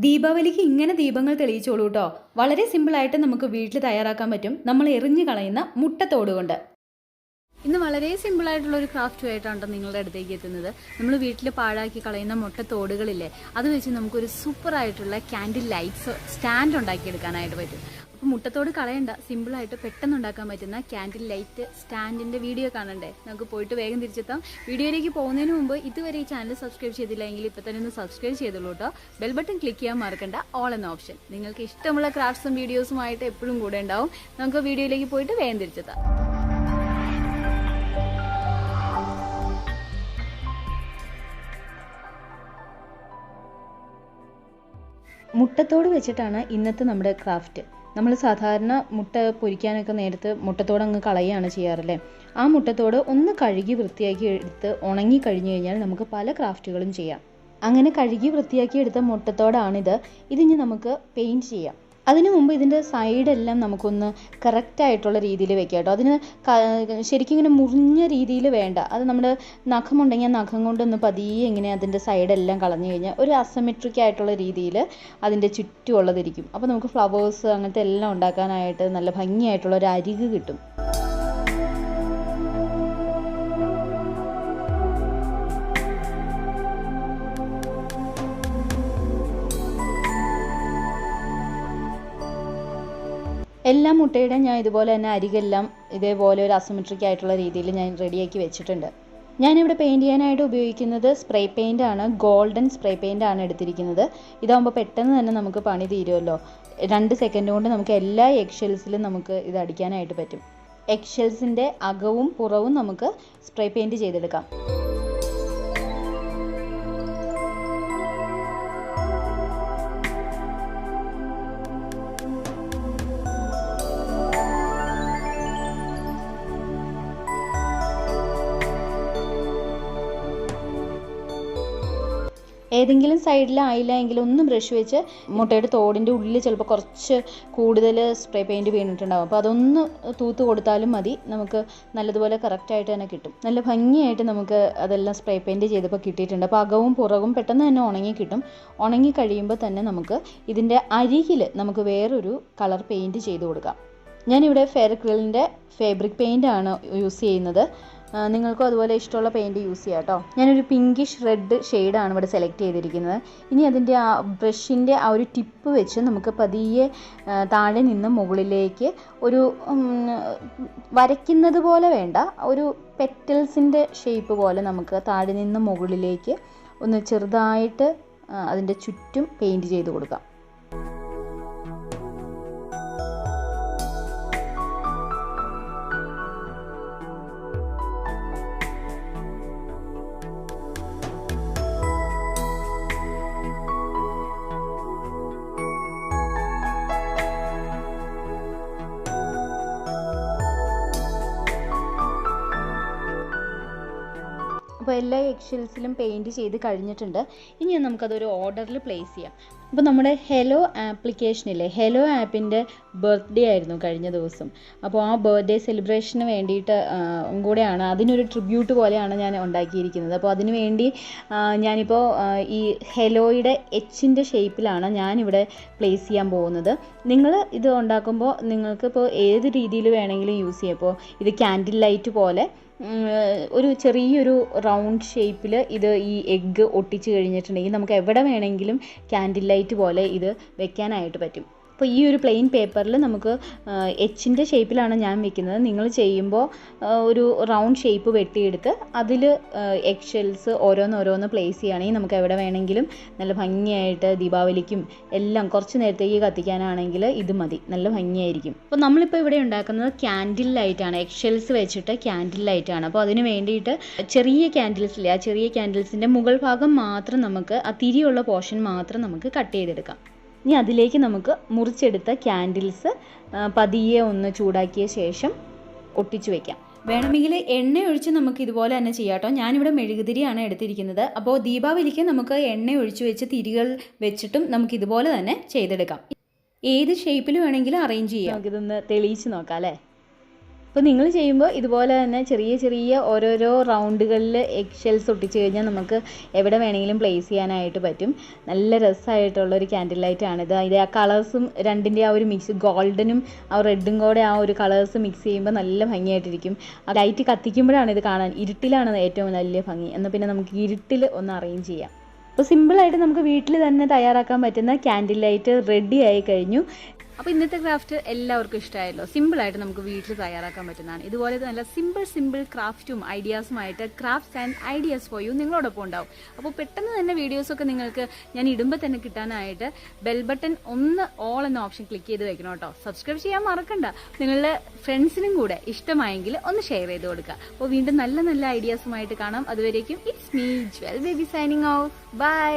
ദീപാവലിക്ക് ഇങ്ങനെ ദീപങ്ങൾ തെളിയിച്ചോളൂ കേട്ടോ. വളരെ സിമ്പിളായിട്ട് നമുക്ക് വീട്ടിൽ തയ്യാറാക്കാൻ പറ്റും. നമ്മൾ എറിഞ്ഞു കളയുന്ന മുട്ടത്തോട് കൊണ്ട്. ഇന്ന് വളരെ സിമ്പിളായിട്ടുള്ളൊരു ക്രാഫ്റ്റുമായിട്ടാണ് നിങ്ങളുടെ അടുത്തേക്ക് എത്തുന്നത്. നമ്മൾ വീട്ടിൽ പാഴാക്കി കളയുന്ന മുട്ടത്തോടുകളില്ലേ, അത് വെച്ച് നമുക്കൊരു സൂപ്പറായിട്ടുള്ള ക്യാൻഡിൽ ലൈറ്റ്സ് സ്റ്റാൻഡ് ഉണ്ടാക്കിയെടുക്കാനായിട്ട് പറ്റും. അപ്പോൾ മുട്ടത്തോട് കളയണ്ട, സിമ്പിളായിട്ട് പെട്ടെന്ന് ഉണ്ടാക്കാൻ പറ്റുന്ന ക്യാൻഡിൽ ലൈറ്റ് സ്റ്റാൻഡിൻ്റെ വീഡിയോ കാണണ്ടേ? നമുക്ക് പോയിട്ട് വേഗം തിരിച്ചെത്താം. വീഡിയോയിലേക്ക് പോകുന്നതിന് മുമ്പ് ഇതുവരെ ഈ ചാനൽ സബ്സ്ക്രൈബ് ചെയ്തില്ലെങ്കിൽ ഇപ്പോൾ തന്നെ ഒന്ന് സബ്സ്ക്രൈബ് ചെയ്തോളൂ കേട്ടോ. ബെൽ ബട്ടൺ ക്ലിക്ക് ചെയ്യാൻ മറക്കണ്ട. ഓൾ എന്ന ഓപ്ഷൻ. നിങ്ങൾക്ക് ഇഷ്ടമുള്ള ക്രാഫ്റ്റ്സും വീഡിയോസുമായിട്ട് എപ്പോഴും കൂടെ ഉണ്ടാവും. നമുക്ക് വീഡിയോയിലേക്ക് പോയിട്ട് വേഗം തിരിച്ചെത്താം. മുട്ടത്തോട് വെച്ചിട്ടാണ് ഇന്നത്തെ നമ്മുടെ ക്രാഫ്റ്റ്. നമ്മൾ സാധാരണ മുട്ട പൊരിക്കാനൊക്കെ നേരത്ത് മുട്ടത്തോട് അങ്ങ് കളയുകയാണ് ചെയ്യാറല്ലേ. ആ മുട്ടത്തോട് ഒന്ന് കഴുകി വൃത്തിയാക്കി എടുത്ത് ഉണങ്ങി കഴിഞ്ഞു കഴിഞ്ഞാൽ നമുക്ക് പല ക്രാഫ്റ്റുകളും ചെയ്യാം. അങ്ങനെ കഴുകി വൃത്തിയാക്കി എടുത്ത മുട്ടത്തോടാണിത്. ഇതിന് നമുക്ക് പെയിൻറ്റ് ചെയ്യാം. അതിനു മുമ്പ് ഇതിൻ്റെ സൈഡെല്ലാം നമുക്കൊന്ന് കറക്റ്റായിട്ടുള്ള രീതിയിൽ വെക്കാം കേട്ടോ. അതിന് ശരിക്കും ഇങ്ങനെ മുറിഞ്ഞ രീതിയിൽ വേണ്ട. അത് നമ്മുടെ നഖമുണ്ടെങ്കിൽ ആ നഖം കൊണ്ടൊന്ന് പതിയെ ഇങ്ങനെ അതിൻ്റെ സൈഡെല്ലാം കളഞ്ഞു കഴിഞ്ഞാൽ ഒരു അസമെട്രിക് ആയിട്ടുള്ള രീതിയിൽ അതിൻ്റെ ചുറ്റുമുള്ളതിരിക്കും. അപ്പോൾ നമുക്ക് ഫ്ലവേഴ്സ് അങ്ങനത്തെ എല്ലാം ഉണ്ടാക്കാനായിട്ട് നല്ല ഭംഗിയായിട്ടുള്ള ഒരു അരിക് കിട്ടും. എല്ലാ മുട്ടയുടെ ഞാൻ ഇതുപോലെ തന്നെ അരികെല്ലാം ഇതേപോലെ ഒരു അസിമെട്രിക് ആയിട്ടുള്ള രീതിയിൽ ഞാൻ റെഡിയാക്കി വെച്ചിട്ടുണ്ട്. ഞാനിവിടെ പെയിൻറ്റ് ചെയ്യാനായിട്ട് ഉപയോഗിക്കുന്നത് സ്പ്രേ പെയിൻ്റ് ആണ്. ഗോൾഡൻ സ്പ്രേ പെയിൻ്റ് ആണ് എടുത്തിരിക്കുന്നത്. ഇതാകുമ്പോൾ പെട്ടെന്ന് തന്നെ നമുക്ക് പണി തീരുമല്ലോ. 2 സെക്കൻഡ് കൊണ്ട് നമുക്ക് എല്ലാ എഗ് ഷെൽസിലും നമുക്ക് ഇത് അടിക്കാനായിട്ട് പറ്റും. എഗ് ഷെൽസിൻ്റെ അകവും പുറവും നമുക്ക് സ്പ്രേ പെയിൻറ്റ് ചെയ്തെടുക്കാം. ഏതെങ്കിലും സൈഡിലായില്ല എങ്കിൽ ഒന്ന് ബ്രഷ് വെച്ച് മുട്ടയുടെ തോടിൻ്റെ ഉള്ളിൽ ചിലപ്പോൾ കുറച്ച് കൂടുതൽ സ്പ്രേ പെയിൻറ്റ് വീണിട്ടുണ്ടാകും. അപ്പോൾ അതൊന്ന് തൂത്ത് കൊടുത്താലും മതി. നമുക്ക് നല്ലതുപോലെ കറക്റ്റായിട്ട് തന്നെ കിട്ടും. നല്ല ഭംഗിയായിട്ട് നമുക്ക് അതെല്ലാം സ്പ്രേ പെയിൻറ്റ് ചെയ്തപ്പോൾ കിട്ടിയിട്ടുണ്ട്. അപ്പോൾ അകവും പുറകും പെട്ടെന്ന് തന്നെ ഉണങ്ങി കിട്ടും. ഉണങ്ങി കഴിയുമ്പോൾ തന്നെ നമുക്ക് ഇതിൻ്റെ അരികിൽ നമുക്ക് വേറൊരു കളർ പെയിൻറ്റ് ചെയ്ത് കൊടുക്കാം. ഞാനിവിടെ ഫെയർ അക്രിലിൻ്റെ ഫാബ്രിക് പെയിൻ്റ് ആണ് യൂസ് ചെയ്യുന്നത്. നിങ്ങൾക്കും അതുപോലെ ഇഷ്ടമുള്ള പെയിൻറ്റ് യൂസ് ചെയ്യാം കേട്ടോ. ഞാനൊരു പിങ്കിഷ് റെഡ് ഷെയ്ഡാണ് ഇവിടെ സെലക്ട് ചെയ്തിരിക്കുന്നത്. ഇനി അതിൻ്റെ ആ ബ്രഷിൻ്റെ ആ ഒരു ടിപ്പ് വെച്ച് നമുക്ക് പതിയെ താഴെ നിന്ന് മുകളിലേക്ക് ഒരു വരയ്ക്കുന്നത് പോലെ വേണ്ട, ഒരു പെറ്റൽസിൻ്റെ ഷേപ്പ് പോലെ നമുക്ക് താഴെ നിന്ന് മുകളിലേക്ക് ഒന്ന് ചെറുതായിട്ട് അതിൻ്റെ ചുറ്റും പെയിൻറ്റ് ചെയ്ത് കൊടുക്കാം. അപ്പോൾ എല്ലാ എഗ് ഷെൽസിലും പെയിൻറ്റ് ചെയ്ത് കഴിഞ്ഞിട്ടുണ്ട്. ഇനി നമുക്കതൊരു ഓർഡറിൽ പ്ലേസ് ചെയ്യാം. അപ്പോൾ നമ്മുടെ ഹെലോ ആപ്ലിക്കേഷനില്ലേ, ഹെലോ ആപ്പിൻ്റെ ബർത്ത്ഡേ ആയിരുന്നു കഴിഞ്ഞ ദിവസം. അപ്പോൾ ആ ബർത്ത്ഡേ സെലിബ്രേഷന് വേണ്ടിയിട്ട് കൂടെയാണ്, അതിനൊരു ട്രിബ്യൂട്ട് പോലെയാണ് ഞാൻ ഉണ്ടാക്കിയിരിക്കുന്നത്. അപ്പോൾ അതിനു വേണ്ടി ഞാനിപ്പോൾ ഈ ഹെലോയുടെ എച്ചിൻ്റെ ഷേപ്പിലാണ് ഞാനിവിടെ പ്ലേസ് ചെയ്യാൻ പോകുന്നത്. നിങ്ങൾ ഇത് ഉണ്ടാക്കുമ്പോൾ നിങ്ങൾക്കിപ്പോൾ ഏത് രീതിയിൽ വേണമെങ്കിലും യൂസ് ചെയ്യാം. ഇപ്പോൾ ഇത് ക്യാൻഡിൽ ലൈറ്റ് പോലെ ഒരു ചെറിയൊരു റൗണ്ട് ഷേപ്പിൽ ഇത് ഈ എഗ്ഗ് ഒട്ടിച്ച് കഴിഞ്ഞിട്ടുണ്ടെങ്കിൽ നമുക്ക് എവിടെ വേണമെങ്കിലും ക്യാൻഡിൽ ലൈറ്റ് പോലെ ഇത് വെക്കാനായിട്ട് പറ്റും. അപ്പോൾ ഈ ഒരു പ്ലെയിൻ പേപ്പറിൽ നമുക്ക് എച്ചിൻ്റെ ഷേപ്പിലാണ് ഞാൻ വെക്കുന്നത്. നിങ്ങൾ ചെയ്യുമ്പോൾ ഒരു റൗണ്ട് ഷേപ്പ് വെട്ടിയെടുത്ത് അതിൽ എഗ് ഷെൽസ് ഓരോന്നോരോന്ന് പ്ലേസ് ചെയ്യുകയാണെങ്കിൽ നമുക്ക് എവിടെ വേണമെങ്കിലും നല്ല ഭംഗിയായിട്ട് ദീപാവലിക്കും എല്ലാം കുറച്ച് നേരത്തേക്ക് കത്തിക്കാനാണെങ്കിൽ ഇത് മതി, നല്ല ഭംഗിയായിരിക്കും. അപ്പോൾ നമ്മളിപ്പോൾ ഇവിടെ ഉണ്ടാക്കുന്നത് ക്യാൻഡിൽ ലൈറ്റാണ്, എഗ് ഷെൽസ് വെച്ചിട്ട് ക്യാൻഡിൽ ലൈറ്റാണ്. അപ്പോൾ അതിന് വേണ്ടിയിട്ട് ചെറിയ ക്യാൻഡിൽസില്ലേ, ആ ചെറിയ ക്യാൻഡിൽസിൻ്റെ മുകൾ ഭാഗം മാത്രം നമുക്ക്, ആ തിരിയുള്ള പോർഷൻ മാത്രം നമുക്ക് കട്ട് ചെയ്തെടുക്കാം. ഇനി അതിലേക്ക് നമുക്ക് മുറിച്ചെടുത്ത ക്യാൻഡിൽസ് പതിയെ ഒന്ന് ചൂടാക്കിയ ശേഷം ഒട്ടിച്ചു വയ്ക്കാം. വേണമെങ്കിൽ എണ്ണ ഒഴിച്ച് നമുക്ക് ഇതുപോലെ തന്നെ ചെയ്യാം കേട്ടോ. ഞാനിവിടെ മെഴുകുതിരിയാണ് എടുത്തിരിക്കുന്നത്. അപ്പോൾ ദീപാവലിക്ക് നമുക്ക് എണ്ണ ഒഴിച്ച് വെച്ച് തിരികൾ വെച്ചിട്ടും നമുക്ക് ഇതുപോലെ തന്നെ ചെയ്തെടുക്കാം. ഏത് ഷേപ്പിൽ വേണമെങ്കിലും അറേഞ്ച് ചെയ്യാം. നമുക്കിതൊന്ന് തെളിയിച്ച് നോക്കാം അല്ലേ. അപ്പോൾ നിങ്ങൾ ചെയ്യുമ്പോൾ ഇതുപോലെ തന്നെ ചെറിയ ചെറിയ ഓരോരോ റൗണ്ടുകളിൽ എഗ് ഷെൽസ് ഒട്ടിച്ച് കഴിഞ്ഞാൽ നമുക്ക് എവിടെ വേണമെങ്കിലും പ്ലേസ് ചെയ്യാനായിട്ട് പറ്റും. നല്ല രസമായിട്ടുള്ളൊരു ക്യാൻഡിൽ ലൈറ്റാണിത്. ഇത് ആ കളേഴ്സും രണ്ടിൻ്റെ ആ ഒരു മിക്സ്, ഗോൾഡനും ആ റെഡും കൂടെ ആ ഒരു കളേഴ്സ് മിക്സ് ചെയ്യുമ്പോൾ നല്ല ഭംഗിയായിട്ടിരിക്കും. ആ ലൈറ്റ് കത്തിക്കുമ്പോഴാണ് ഇത് കാണാൻ, ഇരുട്ടിലാണ് ഏറ്റവും വലിയ ഭംഗി. എന്നാൽ പിന്നെ നമുക്ക് ഇരുട്ടിൽ ഒന്ന് അറേഞ്ച് ചെയ്യാം. അപ്പോൾ സിമ്പിളായിട്ട് നമുക്ക് വീട്ടിൽ തന്നെ തയ്യാറാക്കാൻ പറ്റുന്ന ക്യാൻഡിൽ ലൈറ്റ് റെഡി ആയി കഴിഞ്ഞു. അപ്പോൾ ഇന്നത്തെ ക്രാഫ്റ്റ് എല്ലാവർക്കും ഇഷ്ടമായല്ലോ. സിമ്പിളായിട്ട് നമുക്ക് വീട്ടിൽ തയ്യാറാക്കാൻ പറ്റുന്നതാണ്. ഇതുപോലെ നല്ല സിമ്പിൾ ക്രാഫ്റ്റും ഐഡിയാസുമായിട്ട് crafts and ideas for you നിങ്ങളോടൊപ്പം ഉണ്ടാവും. അപ്പോൾ പെട്ടെന്ന് തന്നെ വീഡിയോസൊക്കെ നിങ്ങൾക്ക് ഞാൻ ഇടുമ്പോൾ തന്നെ കിട്ടാനായിട്ട് ബെൽ ബട്ടൺ ഒന്ന് ഓൾ എന്ന ഓപ്ഷൻ ക്ലിക്ക് ചെയ്ത് വെക്കണം കേട്ടോ. സബ്സ്ക്രൈബ് ചെയ്യാൻ മറക്കണ്ട. നിങ്ങളുടെ ഫ്രണ്ട്സിനും കൂടെ ഇഷ്ടമായെങ്കിൽ ഒന്ന് ഷെയർ ചെയ്ത് കൊടുക്കുക. അപ്പോൾ വീണ്ടും നല്ല ഐഡിയാസുമായിട്ട് കാണാം. അതുവരേക്കും it's me Jewel baby signing off. By.